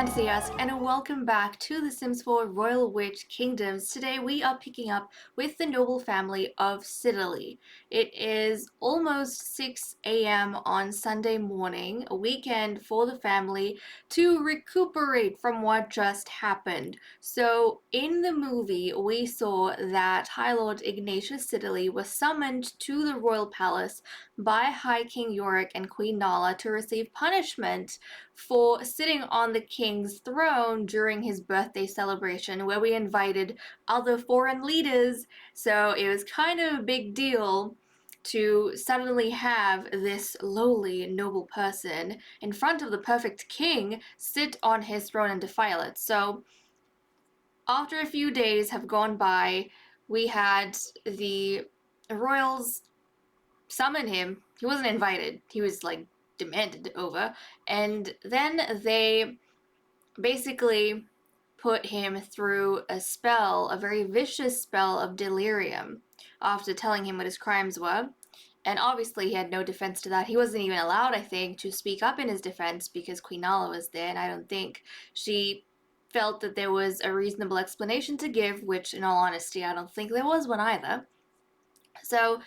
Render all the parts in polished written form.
Annyeonghaseyo, and welcome back to The Sims 4 Royal Witch Kingdoms. Today we are picking up with the noble family of Siddeley. It is almost 6 a.m. on Sunday morning, a weekend for the family to recuperate from what just happened. So in the movie, we saw that High Lord Ignatius Siddeley was summoned to the royal palace by High King Yorick and Queen Nala to receive punishment for sitting on the king's throne during his birthday celebration, where we invited other foreign leaders. So it was kind of a big deal to suddenly have this lowly, noble person in front of the perfect king sit on his throne and defile it. So after a few days have gone by, we had the royals summon him. He wasn't invited. He was like demanded over. And then they basically put him through a spell, a very vicious spell of delirium, after telling him what his crimes were. And obviously he had no defense to that. He wasn't even allowed, I think, to speak up in his defense because Queen Nala was there, and I don't think she felt that there was a reasonable explanation to give, which in all honesty I don't think there was one either. So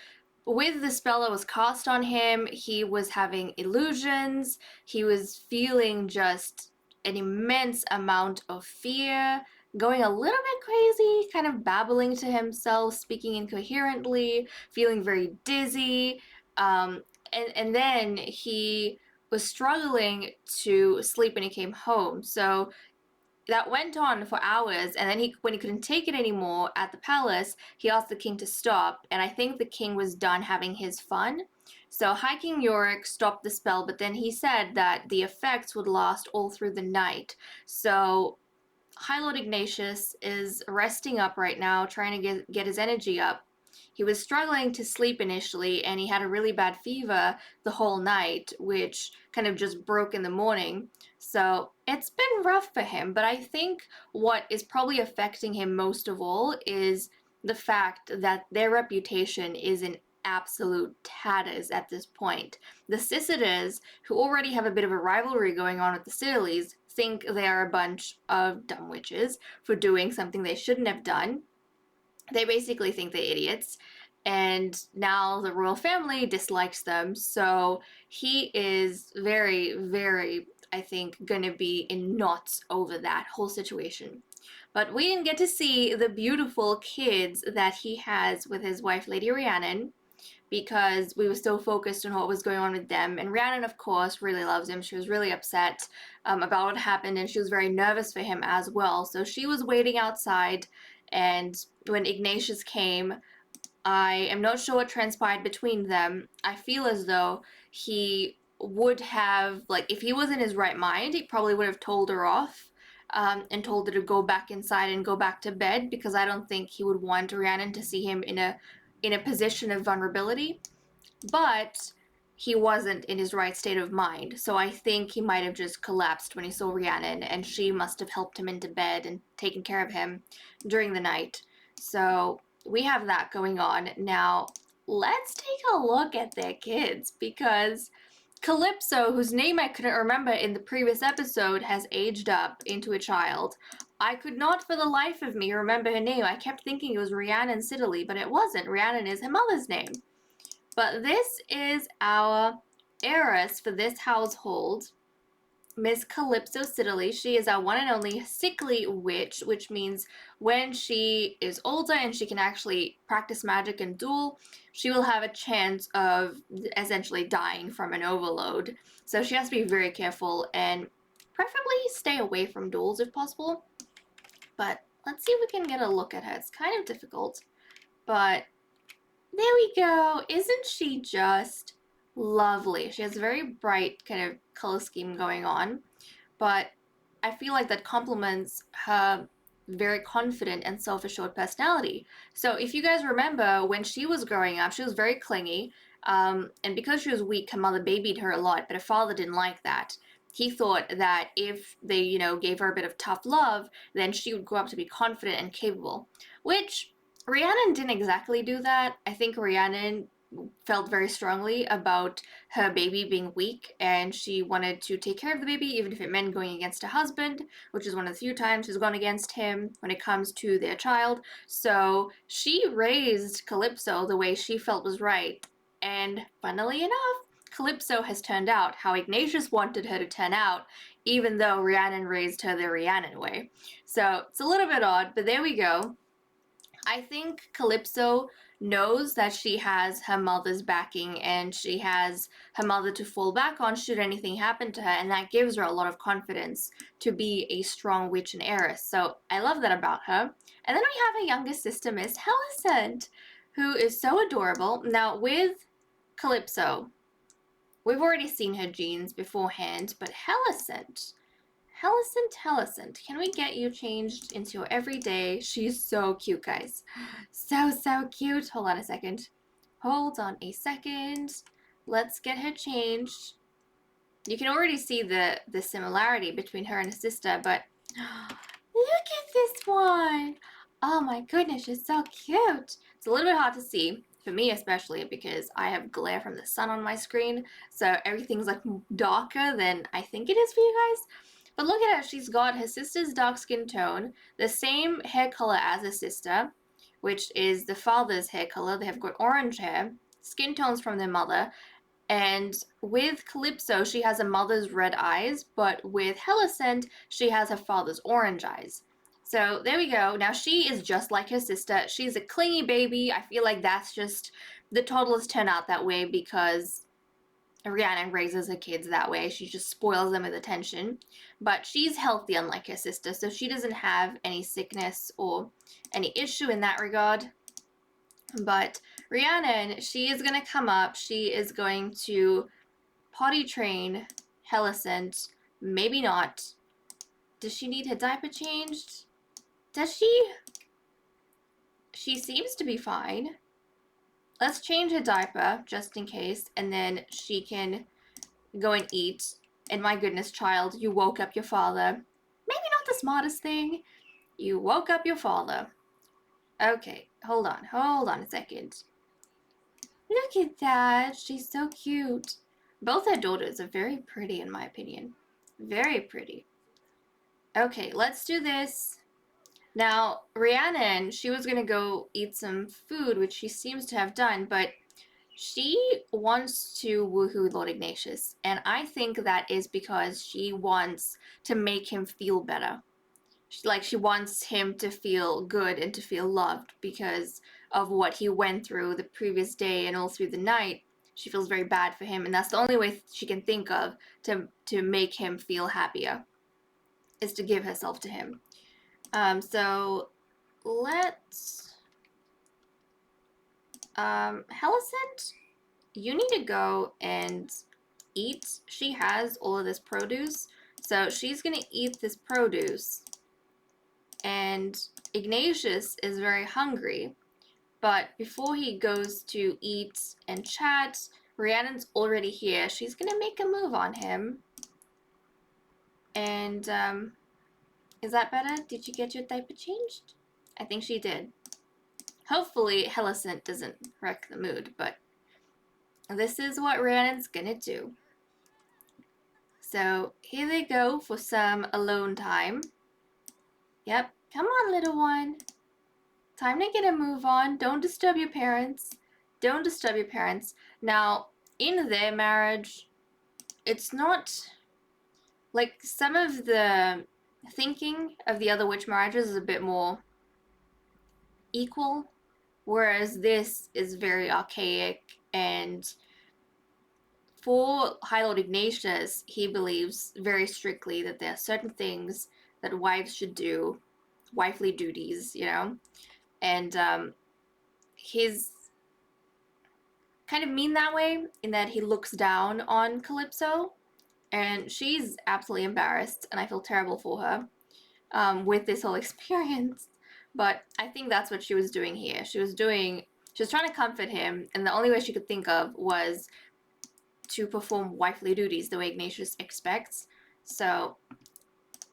with the spell that was cast on him, he was having illusions, he was feeling just an immense amount of fear, going a little bit crazy, kind of babbling to himself, speaking incoherently, feeling very dizzy, and then he was struggling to sleep when he came home. So that went on for hours, and then when he couldn't take it anymore at the palace, he asked the king to stop, and I think the king was done having his fun. So High King Yorick stopped the spell, but then he said that the effects would last all through the night. So High Lord Ignatius is resting up right now, trying to get his energy up. He was struggling to sleep initially, and he had a really bad fever the whole night, which kind of just broke in the morning. So it's been rough for him, but I think what is probably affecting him most of all is the fact that their reputation is in absolute tatters at this point. The Sycidas, who already have a bit of a rivalry going on with the Siddleys, think they are a bunch of dumb witches for doing something they shouldn't have done. They basically think they're idiots, and now the royal family dislikes them, so he is very, very, I think, gonna be in knots over that whole situation. But we didn't get to see the beautiful kids that he has with his wife, Lady Rhiannon, because we were so focused on what was going on with them. And Rhiannon, of course, really loves him. She was really upset about what happened, and she was very nervous for him as well. So she was waiting outside, and when Ignatius came, I am not sure what transpired between them. I feel as though he would have, like, if he was in his right mind, he probably would have told her off and told her to go back inside and go back to bed, because I don't think he would want Rhiannon to see him in a position of vulnerability. But he wasn't in his right state of mind, so I think he might have just collapsed when he saw Rhiannon, and she must have helped him into bed and taken care of him during the night. So we have that going on. Now, let's take a look at their kids, because Calypso, whose name I couldn't remember in the previous episode, has aged up into a child. I could not for the life of me remember her name. I kept thinking it was Rhiannon Siddeley, but it wasn't. Rhiannon is her mother's name. But this is our heiress for this household, Miss Calypso Siddeley. She is our one and only sickly witch, which means when she is older and she can actually practice magic and duel, she will have a chance of essentially dying from an overload. So she has to be very careful and preferably stay away from duels if possible. But let's see if we can get a look at her. It's kind of difficult, but there we go. Isn't she just lovely? She has a very bright kind of color scheme going on, but I feel like that complements her very confident and self-assured personality. So if you guys remember, when she was growing up, she was very clingy, and because she was weak, her mother babied her a lot, but her father didn't like that. He thought that if they, gave her a bit of tough love, then she would grow up to be confident and capable, which Rhiannon didn't exactly do that. I think Rhiannon felt very strongly about her baby being weak, and she wanted to take care of the baby even if it meant going against her husband, which is one of the few times she's gone against him when it comes to their child. So she raised Calypso the way she felt was right, and funnily enough, Calypso has turned out how Ignatius wanted her to turn out, even though Rhiannon raised her the Rhiannon way. So it's a little bit odd, but there we go. I think Calypso knows that she has her mother's backing and she has her mother to fall back on should anything happen to her, and that gives her a lot of confidence to be a strong witch and heiress. So I love that about her. And then we have a younger sister, Miss Helicent, who is so adorable. Now with Calypso, we've already seen her genes beforehand, but Helicent, can we get you changed into your everyday? She's so cute, guys. So cute. Hold on a second. Let's get her changed. You can already see the similarity between her and her sister, but look at this one. Oh my goodness, she's so cute. It's a little bit hard to see, for me especially, because I have glare from the sun on my screen, so everything's like darker than I think it is for you guys. But look at her, she's got her sister's dark skin tone, the same hair color as her sister, which is the father's hair color. They have got orange hair, skin tones from their mother, and with Calypso, she has a mother's red eyes, but with Helicent, she has her father's orange eyes. So there we go. Now she is just like her sister. She's a clingy baby. I feel like that's just, the toddlers turn out that way because Rhiannon raises her kids that way. She just spoils them with attention. But she's healthy, unlike her sister, so she doesn't have any sickness or any issue in that regard. But Rhiannon, she is going to come up. She is going to potty train Helicent. Maybe not. Does she need her diaper changed? Does she? She seems to be fine. Let's change her diaper, just in case, and then she can go and eat. And my goodness, child, you woke up your father. Maybe not the smartest thing. You woke up your father. Okay, hold on a second. Look at that, she's so cute. Both her daughters are very pretty in my opinion. Very pretty. Okay, let's do this. Now, Rhiannon, she was gonna go eat some food, which she seems to have done, but she wants to woohoo Lord Ignatius, and I think that is because she wants to make him feel better. She wants him to feel good and to feel loved because of what he went through the previous day and all through the night. She feels very bad for him, and that's the only way she can think of to make him feel happier, is to give herself to him. So let's Helicent, you need to go and eat. She has all of this produce, so she's gonna eat this produce. And Ignatius is very hungry, but before he goes to eat and chat, Rhiannon's already here. She's gonna make a move on him. And is that better? Did you get your diaper changed? I think she did. Hopefully Helicent doesn't wreck the mood, but this is what Rhiannon's gonna do. So here they go for some alone time. Yep, come on, little one. Time to get a move on. Don't disturb your parents. Don't disturb your parents. Now, in their marriage, it's not like some of the thinking of the other witch marriages is a bit more equal, whereas this is very archaic. And for High Lord Ignatius, he believes very strictly that there are certain things that wives should do, wifely duties, you know, and he's kind of mean that way in that he looks down on Calypso, and she's absolutely embarrassed, and I feel terrible for her with this whole experience. But I think that's what she was doing here. She was trying to comfort him, and the only way she could think of was to perform wifely duties the way Ignatius expects. So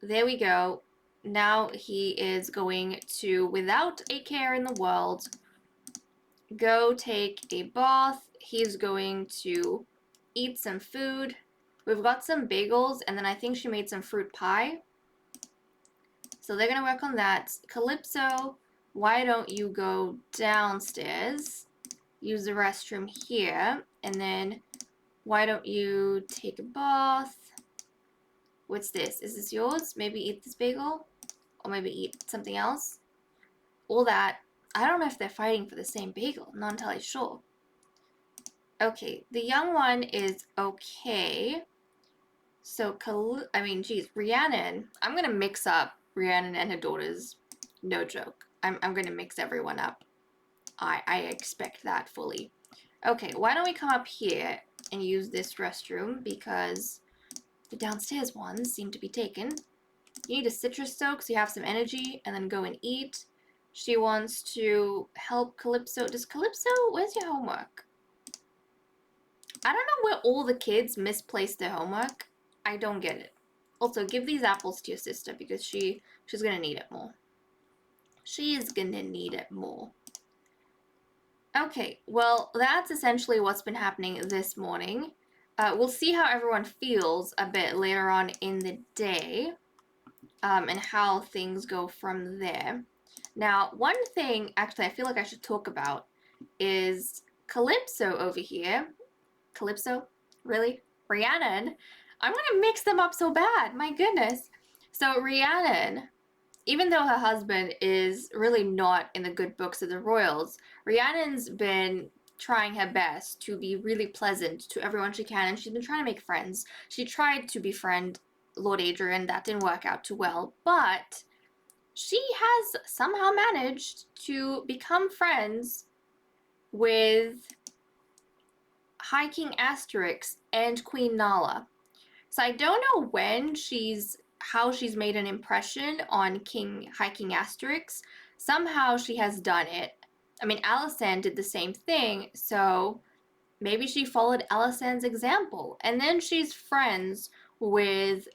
there we go. Now he is going to, without a care in the world, go take a bath. He's going to eat some food. We've got some bagels, and then I think she made some fruit pie. So they're going to work on that. Calypso, why don't you go downstairs? Use the restroom here. And then why don't you take a bath? What's this? Is this yours? Maybe eat this bagel? Or maybe eat something else? All that. I don't know if they're fighting for the same bagel. I'm not entirely sure. Okay, the young one is okay. So, Rhiannon. I'm going to mix up Rhiannon and her daughters. No joke. I'm going to mix everyone up. I expect that fully. Okay, why don't we come up here and use this restroom because the downstairs ones seem to be taken. You need a citrus soak so you have some energy and then go and eat. She wants to help Calypso. Where's your homework? I don't know where all the kids misplaced their homework. I don't get it. Also, give these apples to your sister because she's gonna need it more. She is gonna need it more. Okay, well, that's essentially what's been happening this morning. We'll see how everyone feels a bit later on in the day, and how things go from there. Now, one thing, actually, I feel like I should talk about is Calypso over here. Calypso? Really? Rhiannon? I'm gonna mix them up so bad, my goodness. So Rhiannon, even though her husband is really not in the good books of the royals, Rhiannon's been trying her best to be really pleasant to everyone she can, and she's been trying to make friends. She tried to befriend Lord Adrian, that didn't work out too well, but she has somehow managed to become friends with High King Asterix and Queen Nala. So I don't know how she's made an impression on High King Asterix. Somehow she has done it. I mean, Alicent did the same thing, so maybe she followed Alicent's example. And then she's friends with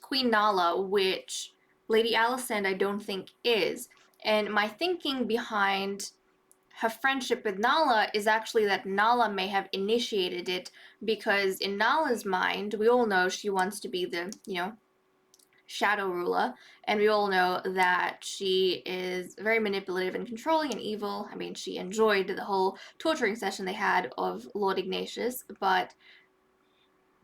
Queen Nala, which Lady Alicent I don't think is. And my thinking behind her friendship with Nala is actually that Nala may have initiated it because in Nala's mind, we all know she wants to be the, shadow ruler, and we all know that she is very manipulative and controlling and evil. I mean, she enjoyed the whole torturing session they had of Lord Ignatius, but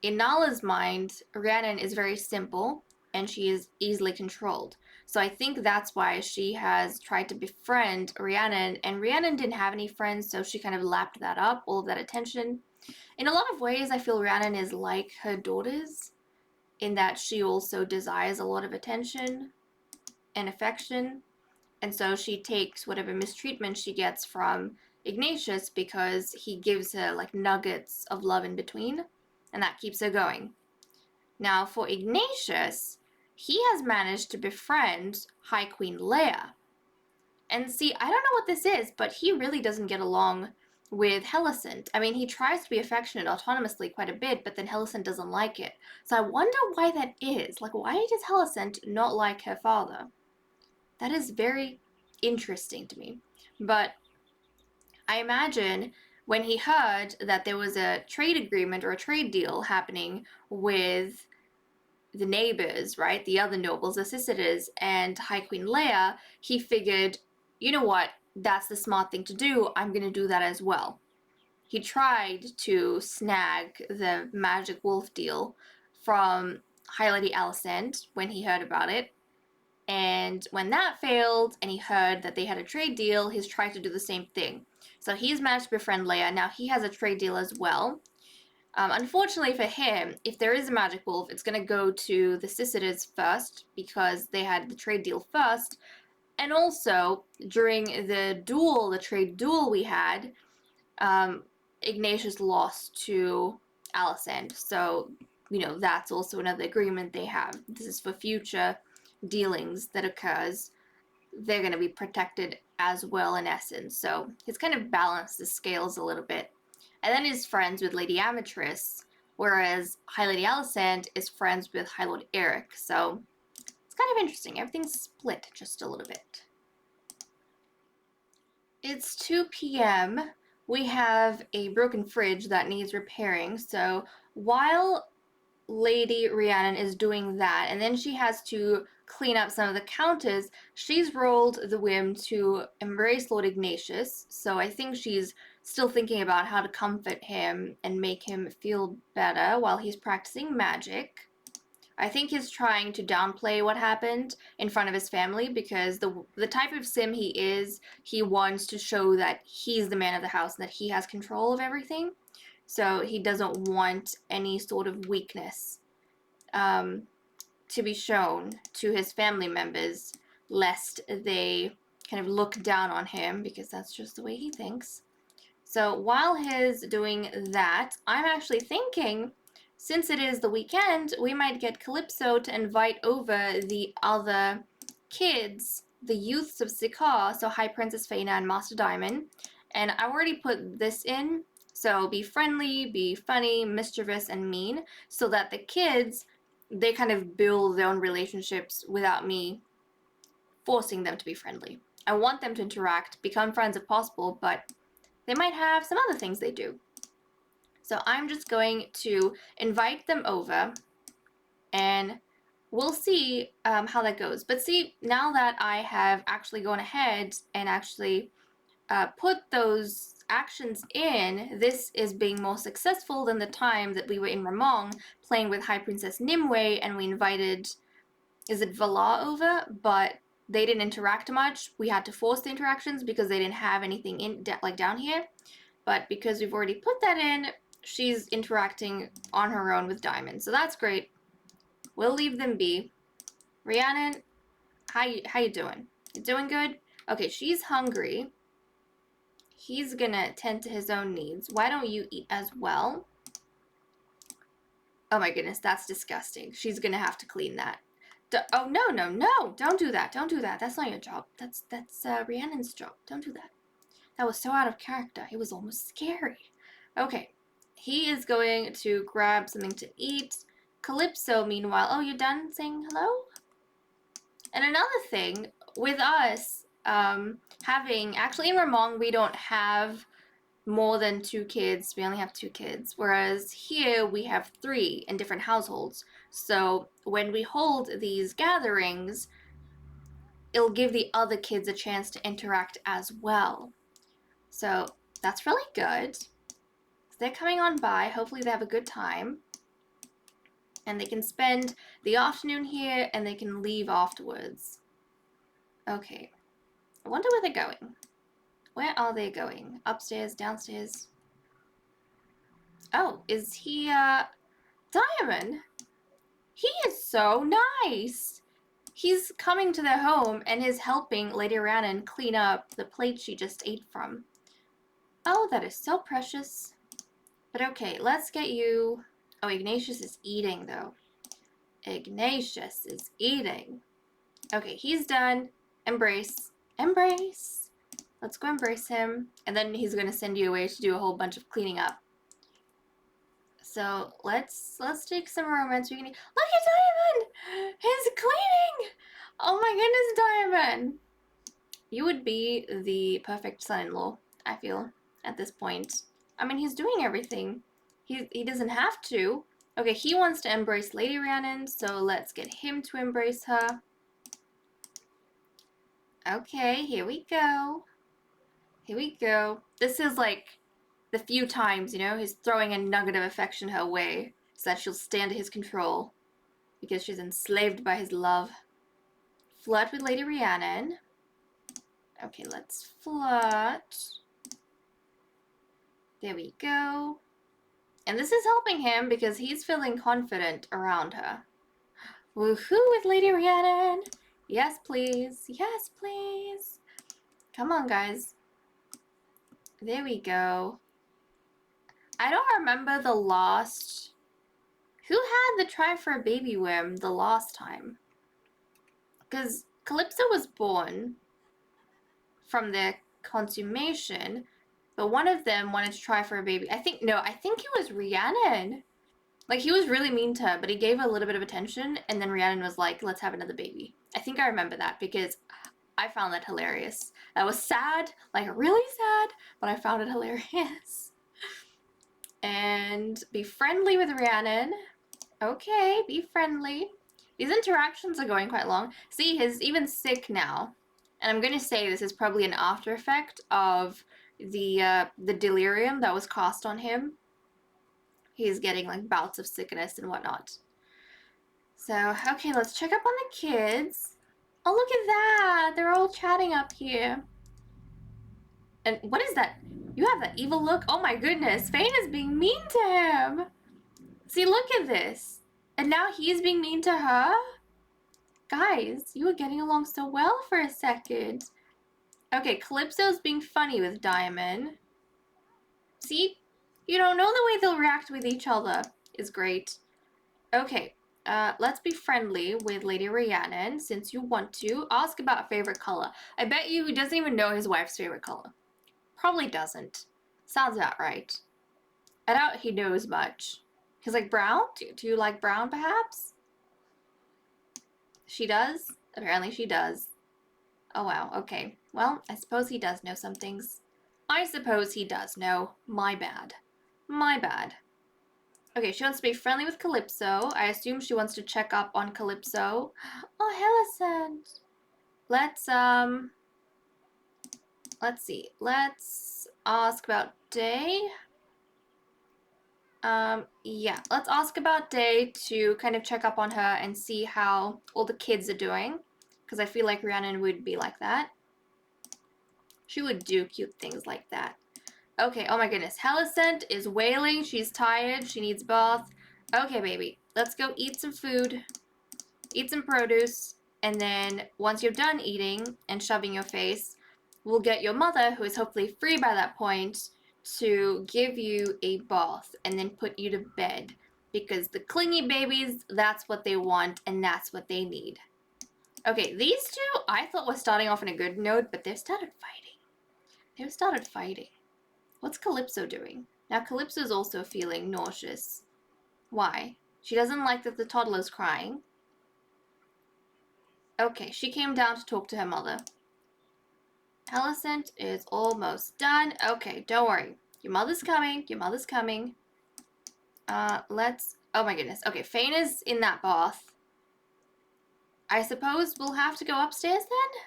in Nala's mind, Rhiannon is very simple and she is easily controlled. So I think that's why she has tried to befriend Rhiannon, and Rhiannon didn't have any friends, so she kind of lapped that up, all of that attention. In a lot of ways, I feel Rhiannon is like her daughters, in that she also desires a lot of attention and affection, and so she takes whatever mistreatment she gets from Ignatius because he gives her like nuggets of love in between, and that keeps her going. Now for Ignatius, he has managed to befriend High Queen Leia. And see, I don't know what this is, but he really doesn't get along with Helicent. I mean, he tries to be affectionate autonomously quite a bit, but then Helicent doesn't like it. So I wonder why that is. Like, why does Helicent not like her father? That is very interesting to me. But I imagine when he heard that there was a trade agreement or a trade deal happening with the neighbors, right, the other nobles, the Sisters, and High Queen Leia, he figured, you know what, that's the smart thing to do, I'm going to do that as well. He tried to snag the magic wolf deal from High Lady Alicent when he heard about it, and when that failed and he heard that they had a trade deal, he's tried to do the same thing. So he's managed to befriend Leia. Now he has a trade deal as well. Unfortunately for him, if there is a magic wolf, it's going to go to the Sisters first because they had the trade deal first. And also, during the trade duel we had, Ignatius lost to Alicent. So, that's also another agreement they have. This is for future dealings that occurs. They're going to be protected as well in essence. So he's kind of balanced the scales a little bit. And then he's friends with Lady Amatrys, whereas High Lady Alicent is friends with High Lord Eric. So it's kind of interesting. Everything's split just a little bit. It's 2 p.m. We have a broken fridge that needs repairing, so while Lady Rhiannon is doing that, and then she has to clean up some of the counters, she's rolled the whim to embrace Lord Ignatius, so I think she's still thinking about how to comfort him and make him feel better while he's practicing magic. I think he's trying to downplay what happened in front of his family because the type of sim he is, he wants to show that he's the man of the house and that he has control of everything. So he doesn't want any sort of weakness to be shown to his family members, lest they kind of look down on him because that's just the way he thinks. So while he's doing that, I'm actually thinking, since it is the weekend, we might get Calypso to invite over the other kids, the youths of Sikaar, so High Princess Faina and Master Diamond. And I already put this in, so be friendly, be funny, mischievous, and mean, so that the kids, they kind of build their own relationships without me forcing them to be friendly. I want them to interact, become friends if possible, but they might have some other things they do. So I'm just going to invite them over and we'll see how that goes. But see, now that I have actually gone ahead and actually put those actions in, this is being more successful than the time that we were in Ramong playing with High Princess Nimue and we invited, is it Valar over? But they didn't interact much. We had to force the interactions because they didn't have anything in like down here. But because we've already put that in, she's interacting on her own with Diamond. So that's great. We'll leave them be. Rhiannon, how you doing? You doing good? Okay, she's hungry. He's gonna tend to his own needs. Why don't you eat as well? Oh my goodness, that's disgusting. She's gonna have to clean that. Oh, no, no, no! Don't do that. Don't do that. That's not your job. That's Rhiannon's job. Don't do that. That was so out of character. It was almost scary. Okay, he is going to grab something to eat. Calypso, meanwhile, oh, you're done saying hello? And another thing, with us having, actually in Ramong, we don't have more than 2 kids. We only have 2 kids, whereas here we have 3 in different households. So when we hold these gatherings, it'll give the other kids a chance to interact as well. So that's really good. They're coming on by. Hopefully they have a good time. And they can spend the afternoon here and they can leave afterwards. Okay. I wonder where they're going. Where are they going? Upstairs, downstairs? Oh, is he, Diamond? He is so nice! He's coming to their home and is helping Lady Rhiannon clean up the plate she just ate from. Oh, that is so precious. But okay, let's get you... Oh, Ignatius is eating, though. Ignatius is eating. Okay, he's done. Embrace. Embrace. Let's go embrace him. And then he's going to send you away to do a whole bunch of cleaning up. So, let's take some romance. We can... Look at Diamond! He's cleaning! Oh my goodness, Diamond! You would be the perfect son-in-law, I feel, at this point. I mean, he's doing everything. He doesn't have to. Okay, he wants to embrace Lady Rhiannon, so let's get him to embrace her. Okay, here we go. Here we go. This is like the few times, you know, he's throwing a nugget of affection her way so that she'll stay under his control because she's enslaved by his love. Flirt with Lady Rhiannon. Okay, let's flirt. There we go. And this is helping him because he's feeling confident around her. Woohoo with Lady Rhiannon! Yes, please. Yes, please. Come on, guys. There we go. I don't remember the last... Who had the try for a baby whim the last time? Because Calypso was born from the consummation, but one of them wanted to try for a baby. I think it was Rhiannon. Like, he was really mean to her, but he gave her a little bit of attention, and then Rhiannon was like, let's have another baby. I think I remember that, because I found that hilarious. That was sad, like really sad, but I found it hilarious. And be friendly with Rhiannon. Okay, be friendly. These interactions are going quite long. See, he's even sick now. And I'm gonna say this is probably an after effect of the delirium that was cast on him. He's getting like bouts of sickness and whatnot. So, okay, let's check up on the kids. Oh, look at that! They're all chatting up here. And what is that? You have that evil look? Oh my goodness, Fane is being mean to him! See, look at this. And now he's being mean to her? Guys, you were getting along so well for a second. Okay, Calypso's being funny with Diamond. See? You don't know the way they'll react with each other is great. Okay, let's be friendly with Lady Rhiannon since you want to. Ask about favorite color. I bet you he doesn't even know his wife's favorite color. Probably doesn't. Sounds about right. I doubt he knows much. He's like, brown? Do you like brown perhaps? She does? Apparently she does. Oh wow, okay. Well, I suppose he does know some things. I suppose he does know. My bad. My bad. Okay, she wants to be friendly with Calypso. I assume she wants to check up on Calypso. Oh, Hellicent. Let's see. Let's ask about Day. Yeah, let's ask about Day to kind of check up on her and see how all the kids are doing. Because I feel like Rhiannon would be like that. She would do cute things like that. Okay, oh my goodness. Hellicent is wailing. She's tired. She needs bath. Okay, baby. Let's go eat some food. Eat some produce. And then once you're done eating and shoving your face, we'll get your mother, who is hopefully free by that point, to give you a bath and then put you to bed. Because the clingy babies, that's what they want and that's what they need. Okay, these two I thought were starting off on a good note, but they've started fighting. They've started fighting. What's Calypso doing? Now Calypso's also feeling nauseous. Why? She doesn't like that the toddler's crying. Okay, she came down to talk to her mother. Hellicent is almost done. Okay, don't worry. Your mother's coming. Your mother's coming. Oh my goodness. Okay, Fane is in that bath. I suppose we'll have to go upstairs then?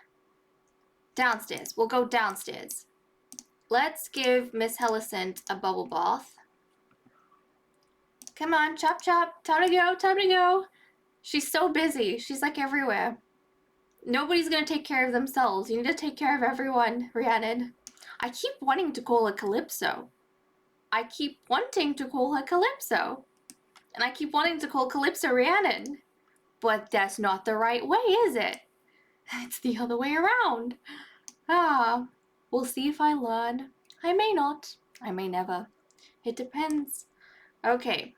Downstairs. We'll go downstairs. Let's give Miss Hellicent a bubble bath. Come on, chop chop. Time to go, time to go. She's so busy. She's like everywhere. Nobody's gonna take care of themselves. You need to take care of everyone, Rhiannon. I keep wanting to call her Calypso. I keep wanting to call her Calypso. And I keep wanting to call Calypso Rhiannon. But that's not the right way, is it? It's the other way around. Ah. We'll see if I learn. I may not. I may never. It depends. Okay.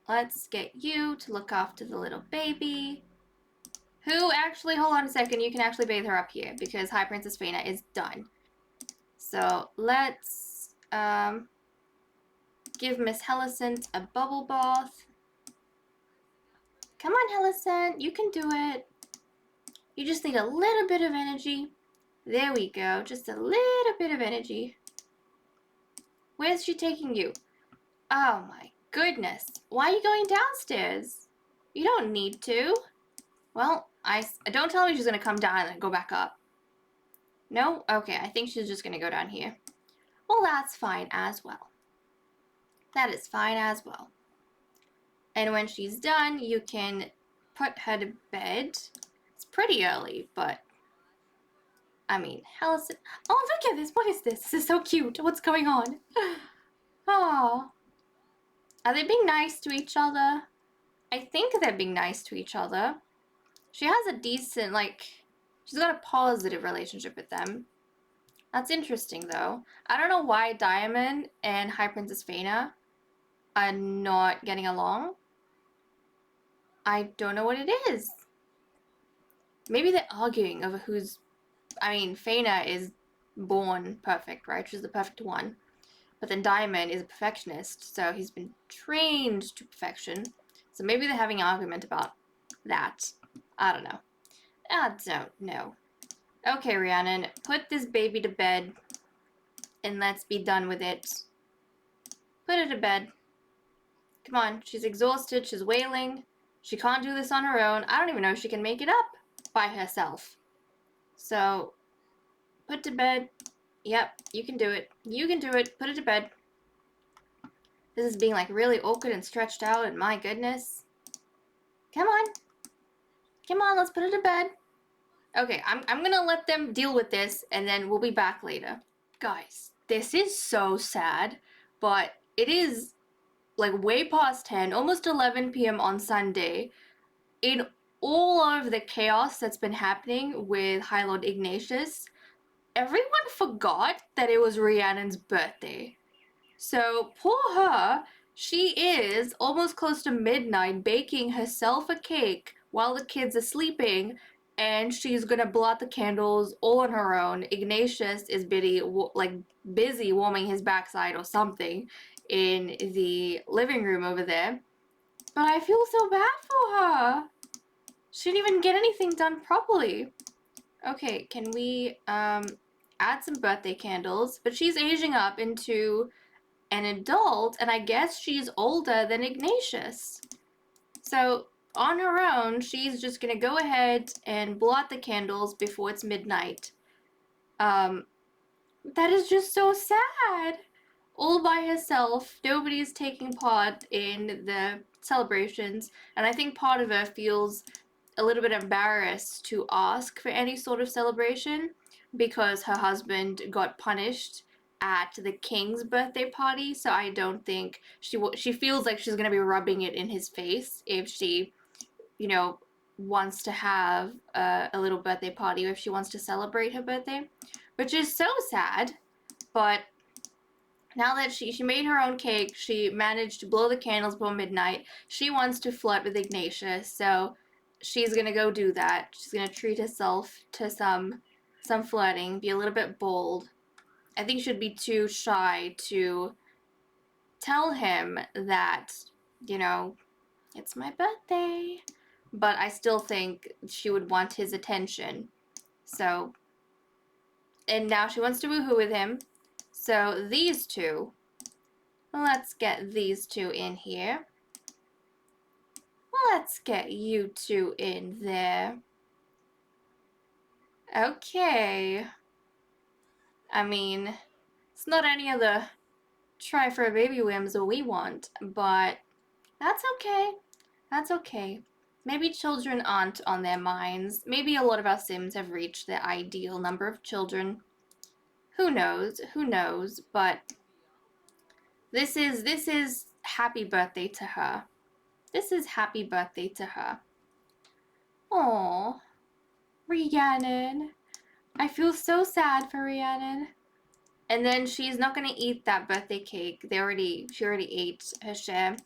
Let's get you to look after the little baby. Who actually, hold on a second, you can actually bathe her up here because High Princess Fana is done. So let's give Miss Hellicent a bubble bath. Come on, Hellicent, you can do it. You just need a little bit of energy. There we go, just a little bit of energy. Where's she taking you? Oh my goodness. Why are you going downstairs? You don't need to. Well, don't tell me she's going to come down and go back up. No? Okay, I think she's just going to go down here. Well, that's fine as well. That is fine as well. And when she's done, you can put her to bed. It's pretty early, but I mean, Hellicent. Oh, look at this. What is this? This is so cute. What's going on? Oh. Are they being nice to each other? I think they're being nice to each other. She has a decent, she's got a positive relationship with them. That's interesting, though. I don't know why Diamond and High Princess Fana are not getting along. I don't know what it is. Maybe they're arguing over who's... I mean, Fana is born perfect, right? She's the perfect one. But then Diamond is a perfectionist, so he's been trained to perfection. So maybe they're having an argument about that. I don't know. I don't know. Okay, Rhiannon, put this baby to bed and let's be done with it. Put her to bed. Come on, she's exhausted, she's wailing. She can't do this on her own. I don't even know if she can make it up by herself. So, put to bed. Yep, you can do it. You can do it. Put it to bed. This is being like really awkward and stretched out, and my goodness. Come on. Come on, let's put it to bed. Okay, I'm gonna let them deal with this, and then we'll be back later. Guys, this is so sad, but it is like way past 10, almost 11 p.m. on Sunday. In all of the chaos that's been happening with High Lord Ignatius, everyone forgot that it was Rhiannon's birthday. So, poor her, she is almost close to midnight baking herself a cake while the kids are sleeping, and she's gonna blow out the candles all on her own. Ignatius is busy warming his backside or something in the living room over there. But I feel so bad for her. She didn't even get anything done properly. Okay, can we add some birthday candles? But she's aging up into an adult, and I guess she's older than Ignatius. So on her own, she's just gonna go ahead and blow out the candles before it's midnight. That is just so sad. All by herself, nobody's taking part in the celebrations, and I think part of her feels a little bit embarrassed to ask for any sort of celebration because her husband got punished at the king's birthday party. So I don't think she feels like she's gonna be rubbing it in his face if she, you know, wants to have a little birthday party or if she wants to celebrate her birthday, which is so sad. But now that she made her own cake, she managed to blow the candles before midnight. She wants to flirt with Ignatius, so she's gonna go do that. She's gonna treat herself to some flirting, be a little bit bold. I think she'd be too shy to tell him that, you know, it's my birthday. But I still think she would want his attention. So, and now she wants to woohoo with him. So these two, let's get these two in here. Let's get you two in there. Okay. I mean, it's not any of the try for a baby whims that we want, but that's okay. That's okay. Maybe children aren't on their minds. Maybe a lot of our Sims have reached their ideal number of children. Who knows? Who knows? But this is happy birthday to her. This is happy birthday to her. Aww. Rhiannon. I feel so sad for Rhiannon. And then she's not gonna eat that birthday cake. She already ate her share.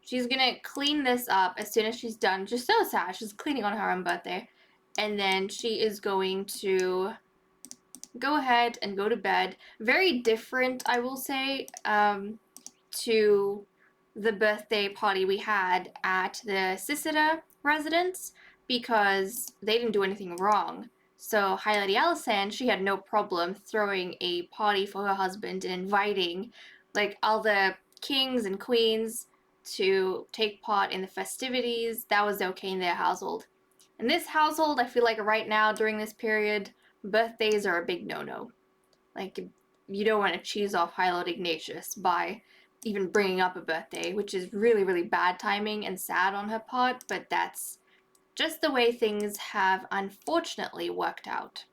She's gonna clean this up as soon as she's done. Just so sad. She's cleaning on her own birthday. And then she is going to go ahead and go to bed. Very different, I will say, to the birthday party we had at the Sisita residence because they didn't do anything wrong. So High Lady Allison, she had no problem throwing a party for her husband and inviting like all the kings and queens to take part in the festivities. That was okay in their household. In this household, I feel like right now during this period, birthdays are a big no-no. Like, you don't want to cheese off High Lord Ignatius by even bringing up a birthday, which is really, really bad timing and sad on her part, but that's just the way things have unfortunately worked out.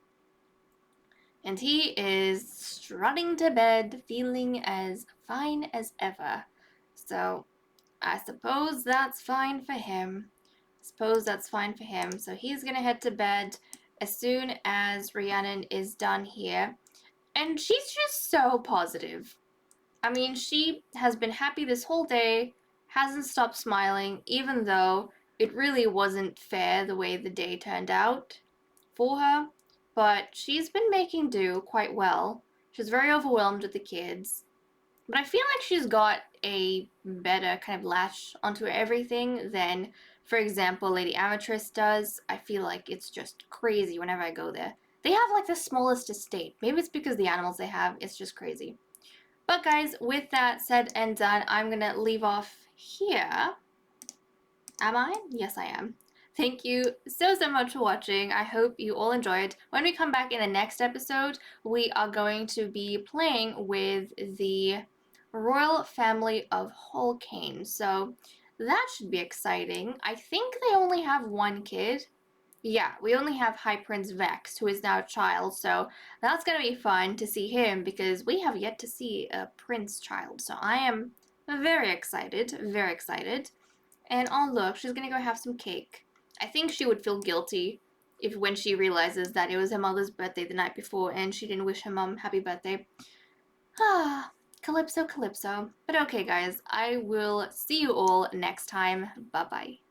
And he is strutting to bed, feeling as fine as ever. So, I suppose that's fine for him. So he's gonna head to bed as soon as Rhiannon is done here. And she's just so positive. I mean, she has been happy this whole day, hasn't stopped smiling, even though it really wasn't fair the way the day turned out for her. But she's been making do quite well. She's very overwhelmed with the kids. But I feel like she's got a better kind of latch onto everything than, for example, Lady Amatress does. I feel like it's just crazy whenever I go there. They have like the smallest estate. Maybe it's because the animals they have, it's just crazy. But guys, with that said and done, I'm gonna leave off here. Am I? Yes, I am. Thank you so much for watching. I hope you all enjoyed. When we come back in the next episode, we are going to be playing with the royal family of Holcane. So that should be exciting. I think they only have one kid. Yeah, we only have High Prince Vex, who is now a child, so that's gonna be fun to see him because we have yet to see a prince child. So I am very excited, very excited. And oh look, she's gonna go have some cake. I think she would feel guilty if when she realizes that it was her mother's birthday the night before and she didn't wish her mom happy birthday. Ah, Calypso, Calypso. But okay guys, I will see you all next time. Bye bye.